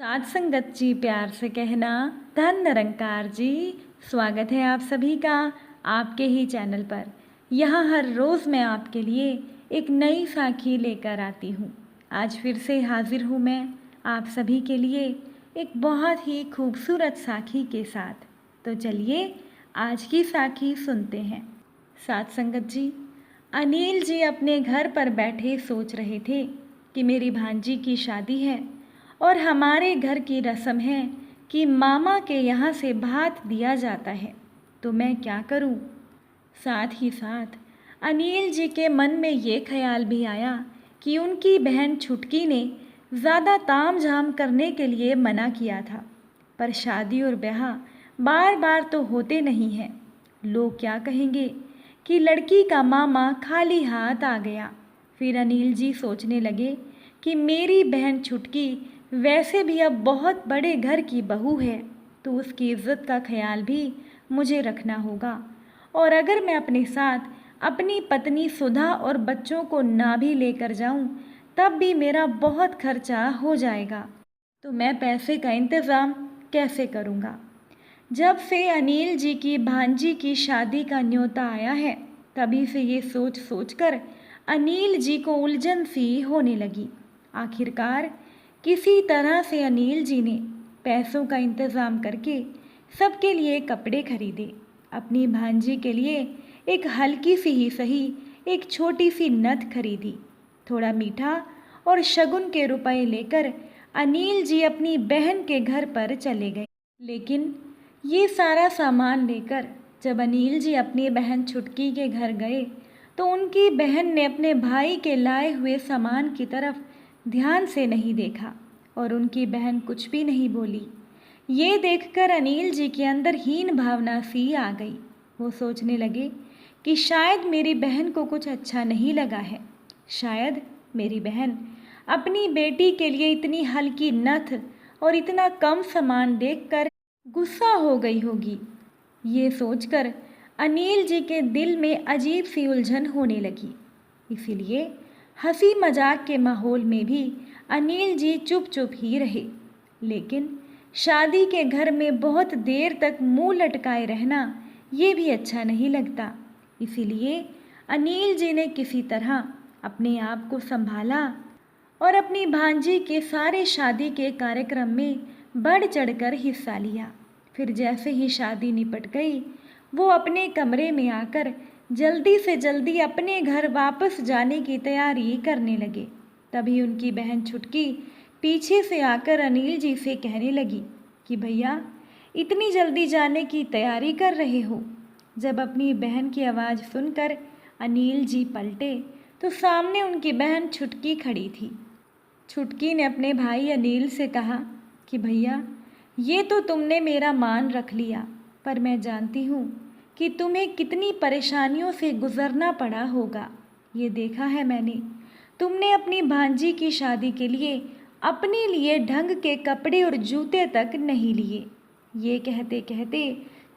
साथ संगत जी प्यार से कहना, धन निरंकार जी। स्वागत है आप सभी का आपके ही चैनल पर। यहाँ हर रोज़ मैं आपके लिए एक नई साखी लेकर आती हूँ। आज फिर से हाजिर हूँ मैं आप सभी के लिए एक बहुत ही खूबसूरत साखी के साथ। तो चलिए आज की साखी सुनते हैं। साथ संगत जी, अनिल जी अपने घर पर बैठे सोच रहे थे कि मेरी भांजी की शादी है और हमारे घर की रस्म है कि मामा के यहाँ से भात दिया जाता है, तो मैं क्या करूं? साथ ही साथ अनिल जी के मन में ये ख्याल भी आया कि उनकी बहन छुटकी ने ज़्यादा ताम झाम करने के लिए मना किया था, पर शादी और ब्याह बार बार तो होते नहीं हैं। लोग क्या कहेंगे कि लड़की का मामा खाली हाथ आ गया। फिर अनिल जी सोचने लगे कि मेरी बहन छुटकी वैसे भी अब बहुत बड़े घर की बहू है, तो उसकी इज्जत का ख्याल भी मुझे रखना होगा। और अगर मैं अपने साथ अपनी पत्नी सुधा और बच्चों को ना भी लेकर जाऊं, तब भी मेरा बहुत खर्चा हो जाएगा, तो मैं पैसे का इंतज़ाम कैसे करूंगा? जब से अनिल जी की भांजी की शादी का न्योता आया है, तभी से ये सोच सोचकर अनिल जी को उलझन सी होने लगी। आखिरकार किसी तरह से अनिल जी ने पैसों का इंतज़ाम करके सबके लिए कपड़े खरीदे। अपनी भांजी के लिए एक हल्की सी ही सही एक छोटी सी नथ खरीदी। थोड़ा मीठा और शगुन के रुपए लेकर अनिल जी अपनी बहन के घर पर चले गए। लेकिन ये सारा सामान लेकर जब अनिल जी अपनी बहन छुटकी के घर गए, तो उनकी बहन ने अपने भाई के लाए हुए सामान की तरफ ध्यान से नहीं देखा और उनकी बहन कुछ भी नहीं बोली। ये देखकर अनिल जी के अंदर हीन भावना सी आ गई। वो सोचने लगे कि शायद मेरी बहन को कुछ अच्छा नहीं लगा है। शायद मेरी बहन अपनी बेटी के लिए इतनी हल्की नथ और इतना कम सामान देखकर गुस्सा हो गई होगी। ये सोचकर अनिल जी के दिल में अजीब सी उलझन होने लगी। इसीलिए हंसी मजाक के माहौल में भी अनिल जी चुप चुप ही रहे। लेकिन शादी के घर में बहुत देर तक मुंह लटकाए रहना ये भी अच्छा नहीं लगता। इसीलिए अनिल जी ने किसी तरह अपने आप को संभाला और अपनी भांजी के सारे शादी के कार्यक्रम में बढ़ चढ़कर हिस्सा लिया। फिर जैसे ही शादी निपट गई, वो अपने कमरे में आकर जल्दी से जल्दी अपने घर वापस जाने की तैयारी करने लगे। तभी उनकी बहन छुटकी पीछे से आकर अनिल जी से कहने लगी कि भैया, इतनी जल्दी जाने की तैयारी कर रहे हो? जब अपनी बहन की आवाज़ सुनकर अनिल जी पलटे, तो सामने उनकी बहन छुटकी खड़ी थी। छुटकी ने अपने भाई अनिल से कहा कि भैया, ये तो तुमने मेरा मान रख लिया, पर मैं जानती हूँ कि तुम्हें कितनी परेशानियों से गुजरना पड़ा होगा। ये देखा है मैंने। तुमने अपनी भांजी की शादी के लिए अपने लिए ढंग के कपड़े और जूते तक नहीं लिए। ये कहते कहते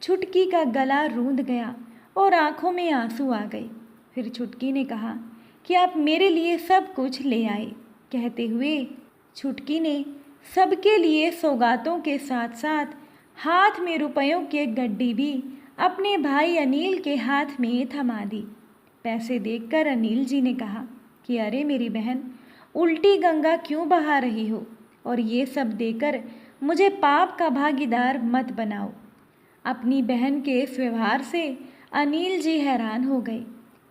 छुटकी का गला रूंध गया और आंखों में आंसू आ गए। फिर छुटकी ने कहा कि आप मेरे लिए सब कुछ ले आए। कहते हुए छुटकी ने सबके लिए सौगातों के साथ साथ हाथ में रुपयों की गड्डी भी अपने भाई अनिल के हाथ में थमा दी। पैसे देखकर अनिल जी ने कहा कि अरे मेरी बहन, उल्टी गंगा क्यों बहा रही हो, और ये सब देकर मुझे पाप का भागीदार मत बनाओ। अपनी बहन के इस व्यवहार से अनिल जी हैरान हो गए।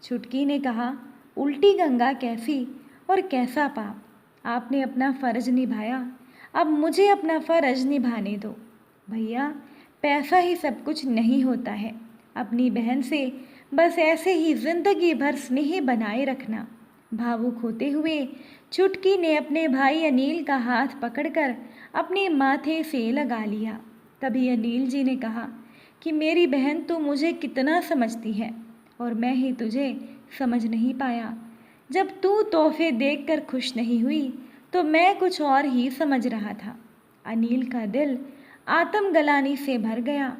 छुटकी ने कहा, उल्टी गंगा कैसी और कैसा पाप? आपने अपना फ़र्ज निभाया, अब मुझे अपना फ़र्ज निभाने दो। भैया, पैसा ही सब कुछ नहीं होता है। अपनी बहन से बस ऐसे ही ज़िंदगी भर स्नेह बनाए रखना। भावुक होते हुए छुटकी ने अपने भाई अनिल का हाथ पकड़कर अपने माथे से लगा लिया। तभी अनिल जी ने कहा कि मेरी बहन तो मुझे कितना समझती है और मैं ही तुझे समझ नहीं पाया। जब तू तोहफे देखकर खुश नहीं हुई, तो मैं कुछ और ही समझ रहा था। अनिल का दिल आत्मग्लानि से भर गया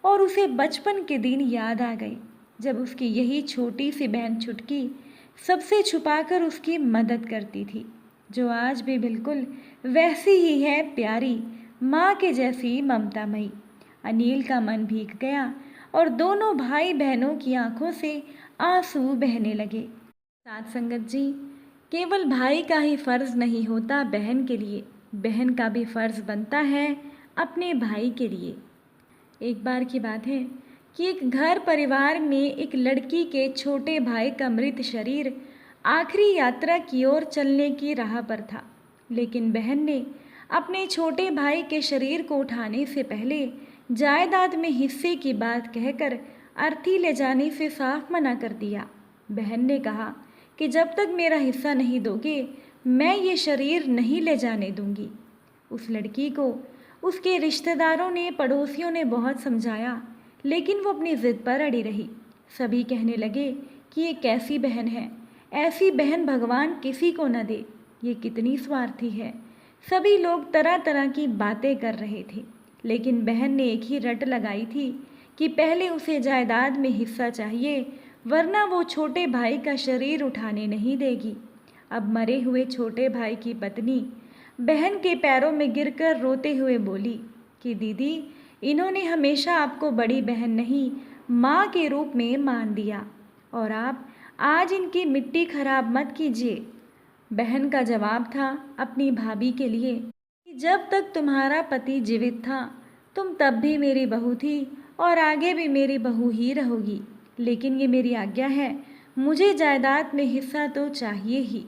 और उसे बचपन के दिन याद आ गए, जब उसकी यही छोटी सी बहन छुटकी सबसे छुपाकर उसकी मदद करती थी। जो आज भी बिल्कुल वैसी ही है प्यारी, माँ के जैसी ममतामयी। अनिल का मन भीग गया और दोनों भाई बहनों की आंखों से आंसू बहने लगे। साथ संगत जी, केवल भाई का ही फर्ज नहीं होता बहन के लिए, बहन का भी फर्ज बनता है अपने भाई के लिए। एक बार की बात है कि एक घर परिवार में एक लड़की के छोटे भाई का मृत शरीर आखिरी यात्रा की ओर चलने की राह पर था, लेकिन बहन ने अपने छोटे भाई के शरीर को उठाने से पहले जायदाद में हिस्से की बात कहकर अर्थी ले जाने से साफ मना कर दिया। बहन ने कहा कि जब तक मेरा हिस्सा नहीं दोगे मैं ये शरीर नहीं ले जाने दूंगी। उस लड़की को उसके रिश्तेदारों ने, पड़ोसियों ने बहुत समझाया, लेकिन वो अपनी ज़िद पर अड़ी रही। सभी कहने लगे कि ये कैसी बहन है, ऐसी बहन भगवान किसी को न दे, ये कितनी स्वार्थी है। सभी लोग तरह तरह की बातें कर रहे थे, लेकिन बहन ने एक ही रट लगाई थी कि पहले उसे जायदाद में हिस्सा चाहिए, वरना वो छोटे भाई का शरीर उठाने नहीं देगी। अब मरे हुए छोटे भाई की पत्नी बहन के पैरों में गिरकर रोते हुए बोली कि दीदी, इन्होंने हमेशा आपको बड़ी बहन नहीं माँ के रूप में मान दिया, और आप आज इनकी मिट्टी खराब मत कीजिए। बहन का जवाब था अपनी भाभी के लिए कि जब तक तुम्हारा पति जीवित था तुम तब भी मेरी बहू थी और आगे भी मेरी बहू ही रहोगी, लेकिन ये मेरी आज्ञा है, मुझे जायदाद में हिस्सा तो चाहिए ही।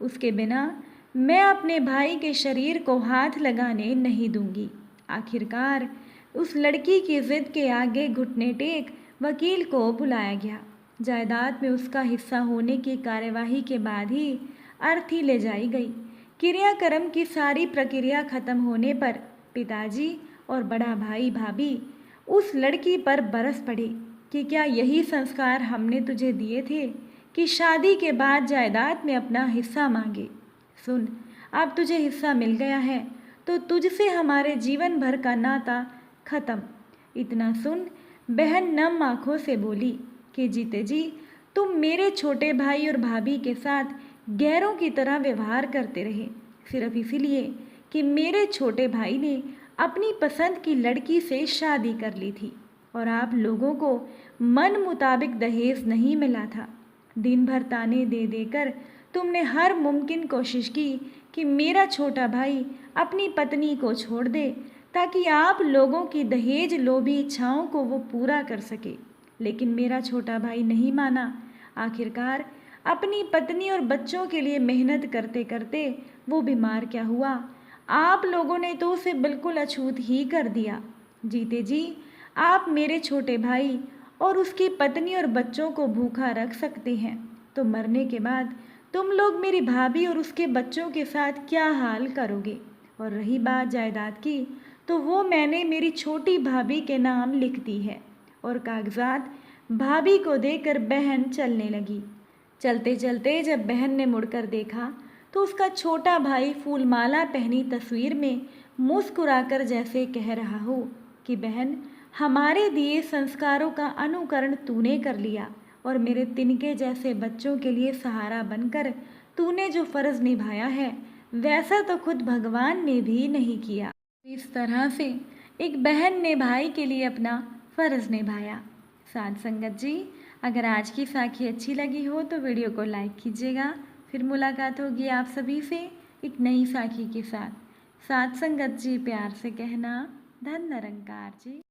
उसके बिना मैं अपने भाई के शरीर को हाथ लगाने नहीं दूंगी। आखिरकार उस लड़की की जिद के आगे घुटने टेक वकील को बुलाया गया। जायदाद में उसका हिस्सा होने की कार्यवाही के बाद ही अर्थी ले जाई गई। क्रियाक्रम की सारी प्रक्रिया खत्म होने पर पिताजी और बड़ा भाई भाभी उस लड़की पर बरस पड़े कि क्या यही संस्कार हमने तुझे दिए थे कि शादी के बाद जायदाद में अपना हिस्सा मांगे। सुन, अब तुझे हिस्सा मिल गया है तो तुझसे हमारे जीवन भर का नाता खत्म। इतना सुन बहन नम आँखों से बोली कि जीते जी तुम मेरे छोटे भाई और भाभी के साथ गैरों की तरह व्यवहार करते रहे, सिर्फ इसीलिए कि मेरे छोटे भाई ने अपनी पसंद की लड़की से शादी कर ली थी और आप लोगों को मन मुताबिक दहेज नहीं मिला था। दिन भर ताने दे देकर तुमने हर मुमकिन कोशिश की कि मेरा छोटा भाई अपनी पत्नी को छोड़ दे ताकि आप लोगों की दहेज लोभी इच्छाओं को वो पूरा कर सके, लेकिन मेरा छोटा भाई नहीं माना। आखिरकार अपनी पत्नी और बच्चों के लिए मेहनत करते करते वो बीमार क्या हुआ, आप लोगों ने तो उसे बिल्कुल अछूत ही कर दिया। जीते जी आप मेरे छोटे भाई और उसकी पत्नी और बच्चों को भूखा रख सकते हैं, तो मरने के बाद तुम लोग मेरी भाभी और उसके बच्चों के साथ क्या हाल करोगे। और रही बात जायदाद की, तो वो मैंने मेरी छोटी भाभी के नाम लिख दी है। और कागजात भाभी को देकर बहन चलने लगी। चलते चलते जब बहन ने मुड़कर देखा तो उसका छोटा भाई फूलमाला पहनी तस्वीर में मुस्कुराकर जैसे कह रहा हो कि बहन, हमारे दिए संस्कारों का अनुकरण तूने कर लिया और मेरे तिनके जैसे बच्चों के लिए सहारा बनकर तूने जो फ़र्ज़ निभाया है वैसा तो खुद भगवान ने भी नहीं किया। इस तरह से एक बहन ने भाई के लिए अपना फ़र्ज़ निभाया। साथ संगत जी, अगर आज की साखी अच्छी लगी हो तो वीडियो को लाइक कीजिएगा। फिर मुलाकात होगी आप सभी से एक नई साखी के साथ। साथ संगत जी, प्यार से कहना, धन निरंकार जी।